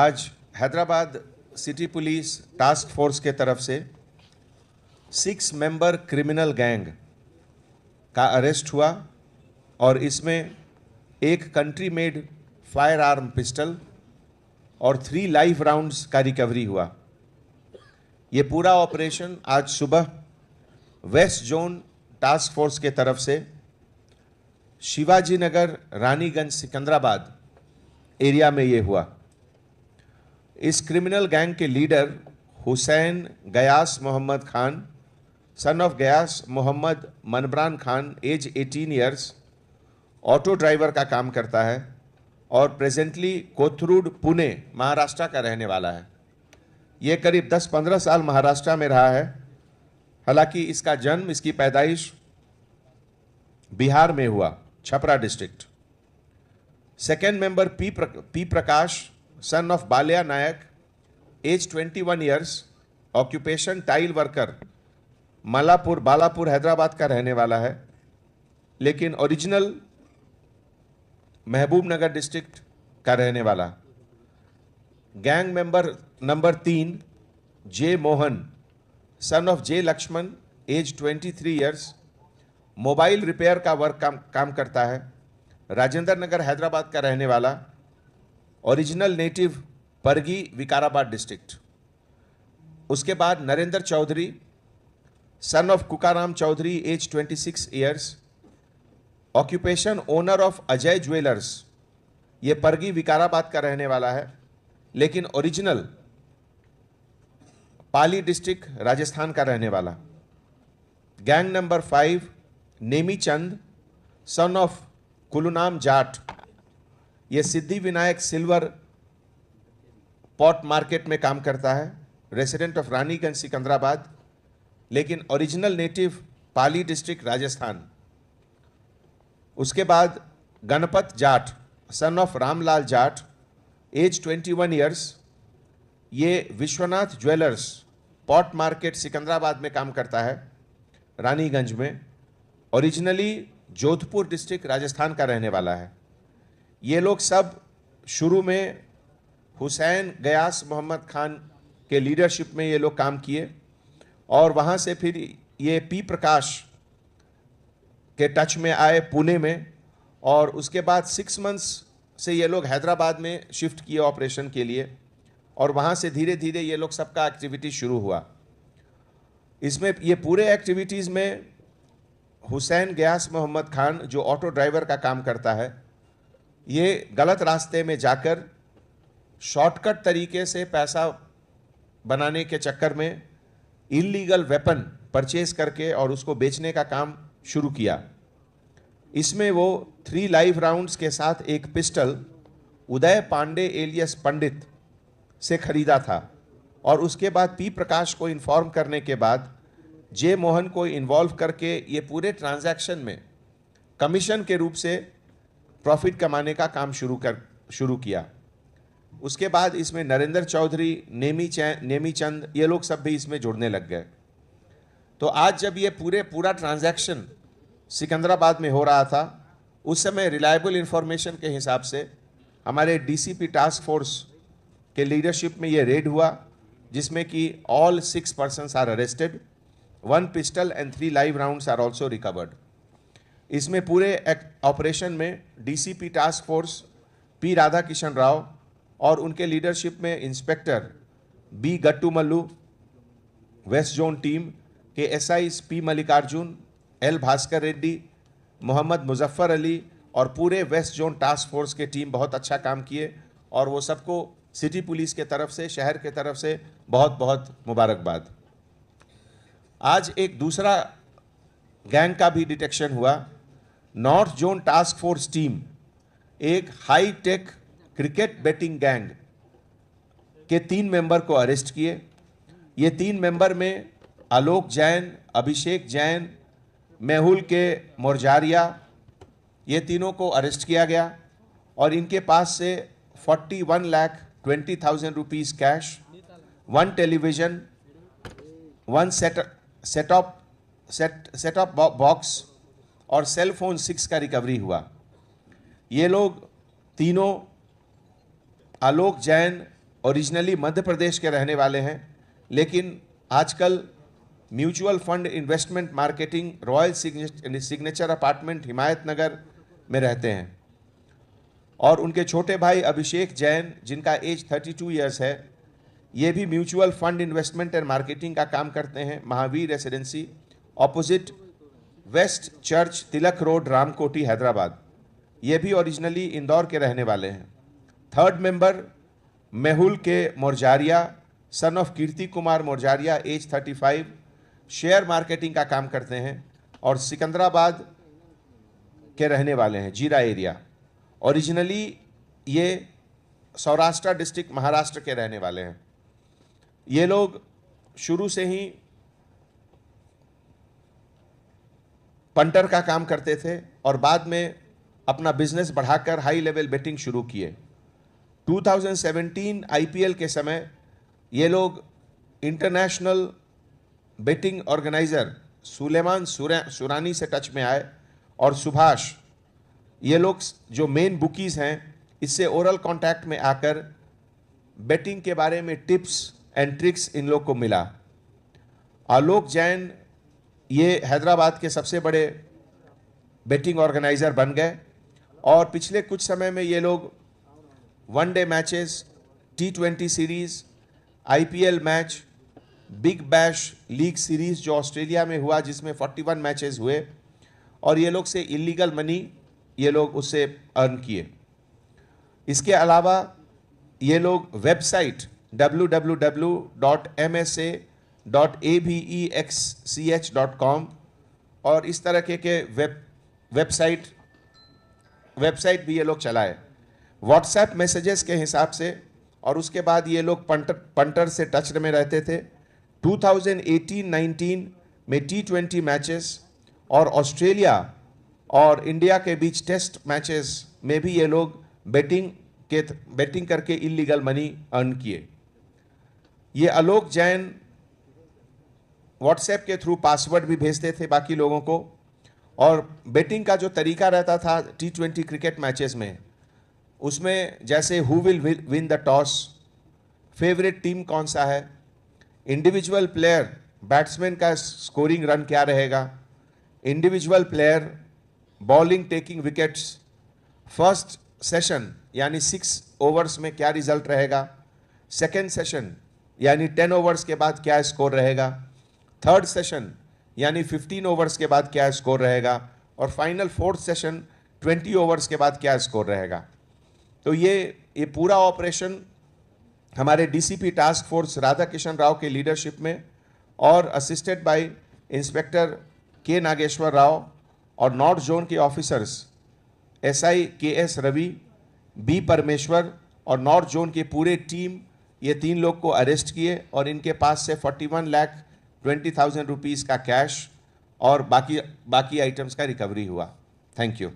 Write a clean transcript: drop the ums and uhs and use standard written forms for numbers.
आज Hyderabad city police task force के तरफ से 6 मेंबर क्रिमिनल गैंग का अरेस्ट हुआ और इसमें एक country made fire arm pistol और 3 लाइव राउंड्स का रिकवरी हुआ। ये पूरा ऑपरेशन आज सुबह वेस्ट जोन टास्क फोर्स के तरफ से शिवाजी नगर, रानीगंज, सिकंदराबाद एरिया में ये हुआ। इस क्रिमिनल गैंग के leader Hussain Gayas Mohammad Khan, son of Gayas Mohammad Manbaran Khan, age 18 years, auto driver का काम करता है और प्रेजेंटली कोथरूड, पुणे, महाराष्ट्र का रहने वाला है। ये करीब 10-15 साल महाराष्ट्र में रहा है। हालांकि इसका जन्म, इसकी पैदाइश बिहार में हुआ, Chhapra district. Second member P Prakash, son of Balia Nayak, age 21 years, occupation tile worker, Malapur, Balapur, Hyderabad का रहने वाला है, लेकिन ओरिजिनल महबूब नगर डिस्ट्रिक्ट का रहने वाला। Gang member number 3 J Mohan, son of J Lakshman, age 23 years, mobile repair का वर्क काम करता है, राजेंद्र नगर, हैदराबाद का रहने वाला, original native Pargi, Vikarabad district. उसके बाद Narendra Chaudhary, son of Kukaram Chaudhary, age 26 years, occupation owner of Ajay jewellers, ये परगी, विकाराबाद का रहने वाला है, लेकिन ओरिजिनल पाली डिस्ट्रिक्ट, राजस्थान का रहने वाला। Gang number 5 Nemi Chand, son of Kulunam Jat, ये Siddhi Vinayak silver pot market में काम करता है, रेसिडेंट ऑफ रानीगंज, सिकंदराबाद, लेकिन original native Pali district, Rajasthan. उसके बाद Ganpat Jat, son of Ramlal Jat, age 21 years, ये Vishwanath jewellers pot market, Secunderabad में काम करता है, रानीगंज में, ओरिजिनली जोधपुर डिस्ट्रिक्ट, राजस्थान का रहने वाला है। ये लोग सब शुरू में हुसैन गयास मोहम्मद खान के लीडरशिप में ये लोग काम किए और वहाँ से फिर ये पी प्रकाश के टच में आए पुणे में, और उसके बाद 6 मंथ्स से ये लोग हैदराबाद में शिफ्ट किए ऑपरेशन के लिए, और वहाँ से धीरे धीरे ये लोग सबका एक्टिविटी शुरू हुआ। इसमें ये पूरे एक्टिविटीज़ में हुसैन गयास मोहम्मद खान, जो ऑटो ड्राइवर का काम करता है, ये गलत रास्ते में जाकर शॉर्टकट तरीके से पैसा बनाने के चक्कर में इल्लीगल वेपन परचेज करके और उसको बेचने का काम शुरू किया। इसमें वो 3 लाइव राउंड्स के साथ एक पिस्टल उदय पांडे एलियस पंडित से खरीदा था, और उसके बाद पी प्रकाश को इन्फॉर्म करने के बाद जे मोहन को इन्वॉल्व करके ये पूरे ट्रांजैक्शन में कमीशन के रूप से प्रॉफिट कमाने का काम शुरू किया। उसके बाद इसमें नरेंद्र चौधरी, नेमी चंद, ये लोग सब भी इसमें जुड़ने लग गए। तो आज जब ये पूरा ट्रांजैक्शन सिकंदराबाद में हो रहा था, उस समय रिलायबल इंफॉर्मेशन के हिसाब से हमारे डीसीपी टास्क फोर्स के लीडरशिप में ये रेड हुआ, जिसमें कि all 6 persons are arrested, 1 pistol and 3 live rounds are also recovered. इसमें पूरे ऑपरेशन में DCP task force P Radha Kishan Rao और उनके लीडरशिप में inspector B Gattu Mallu, west zone team के SIs P Mallikarjun, L Bhaskar Reddy, Mohammed Muzaffar Ali और पूरे वेस्ट जोन टास्क फोर्स के टीम बहुत अच्छा काम किए, और वो सबको सिटी पुलिस के तरफ से, शहर के तरफ से बहुत बहुत मुबारकबाद। आज एक दूसरा गैंग का भी डिटेक्शन हुआ। North zone task force team एक high tech cricket betting gang के 3 मेंबर को अरेस्ट किए। ये 3 मेंबर में आलोक जैन, अभिषेक जैन, मेहुल के मोरजारिया, ये तीनों को अरेस्ट किया गया, और इनके पास से 41,20,000 rupees cash, 1 television, 1 setup box और सेल फोन 6 का रिकवरी हुआ। ये लोग तीनों आलोक जैन, ओरिजिनली मध्य प्रदेश के रहने वाले हैं, लेकिन आजकल mutual fund investment marketing royal signature apartment Himayat Nagar में रहते हैं। और उनके छोटे भाई अभिषेक जैन, जिनका एज 32 ईयर्स है, ये भी mutual fund investment and marketing का काम करते हैं, Mahavir residency, opposite west church, Tilak road, Ramkoti, Hyderabad. ये भी ओरिजिनली इंदौर के रहने वाले हैं। Third member Mehul K Morjaria, son of Kirti Kumar Morjaria, age 35, share marketing का काम करते हैं और सिकंदराबाद के रहने वाले हैं, जीरा एरिया। ओरिजिनली ये सौराष्ट्र डिस्ट्रिक्ट महाराष्ट्र के रहने वाले हैं। ये लोग शुरू से ही पंटर का काम करते थे और बाद में अपना बिजनेस बढ़ाकर हाई लेवल बेटिंग शुरू किए। 2017 आईपीएल के समय ये लोग इंटरनेशनल बेटिंग ऑर्गेनाइजर सुलेमान सुरानी से टच में आए और सुभाष, ये लोग जो मेन बुकीज हैं, इससे ओरल कांटेक्ट में आकर बेटिंग के बारे में टिप्स एंड ट्रिक्स इन लोग को मिला। आलोक जैन ये हैदराबाद के सबसे बड़े बेटिंग ऑर्गेनाइजर बन गए और पिछले कुछ समय में ये लोग one day matches, T20 series, IPL match, big bash league series जो ऑस्ट्रेलिया में हुआ जिसमें 41 मैचेस हुए, और ये लोग से इलीगल मनी ये लोग उससे अर्न किए। इसके अलावा ये लोग वेबसाइट www.msa.abexch.com और इस तरह के वेबसाइट भी ये लोग चलाए, व्हाट्सएप मैसेजेस के हिसाब से। और उसके बाद ये लोग पंटर से टच में रहते थे। 2018-19 में T20 मैचेस और ऑस्ट्रेलिया और इंडिया के बीच टेस्ट मैचेस में भी ये लोग बेटिंग करके इलीगल मनी अर्न किए। ये आलोक जैन व्हाट्सएप के थ्रू पासवर्ड भी भेजते थे बाकी लोगों को, और बेटिंग का जो तरीका रहता था T20 क्रिकेट मैचेस में, उसमें जैसे who will win the toss, favourite team कौन सा है, इंडिविजुअल प्लेयर बैट्समैन का स्कोरिंग रन क्या रहेगा, individual player bowling taking wickets, first session यानी 6 ओवर्स में क्या रिजल्ट रहेगा, सेकेंड सेशन यानी 10 ओवर्स के बाद क्या स्कोर रहेगा, थर्ड सेशन यानी 15 ओवर्स के बाद क्या स्कोर रहेगा, और फाइनल फोर्थ सेशन 20 ओवर्स के बाद क्या स्कोर रहेगा। तो ये पूरा ऑपरेशन हमारे DCP task force Radha Kishan Rao के लीडरशिप में और असिस्टेड बाय इंस्पेक्टर के नागेश्वर राव और नॉर्थ जोन के officers SI KS Ravi, B Parameshwar और नॉर्थ जोन की पूरे टीम, ये 3 लोग को अरेस्ट किए और इनके पास से 41,20,000 रुपीज़ का कैश और बाकी आइटम्स का रिकवरी हुआ। Thank you.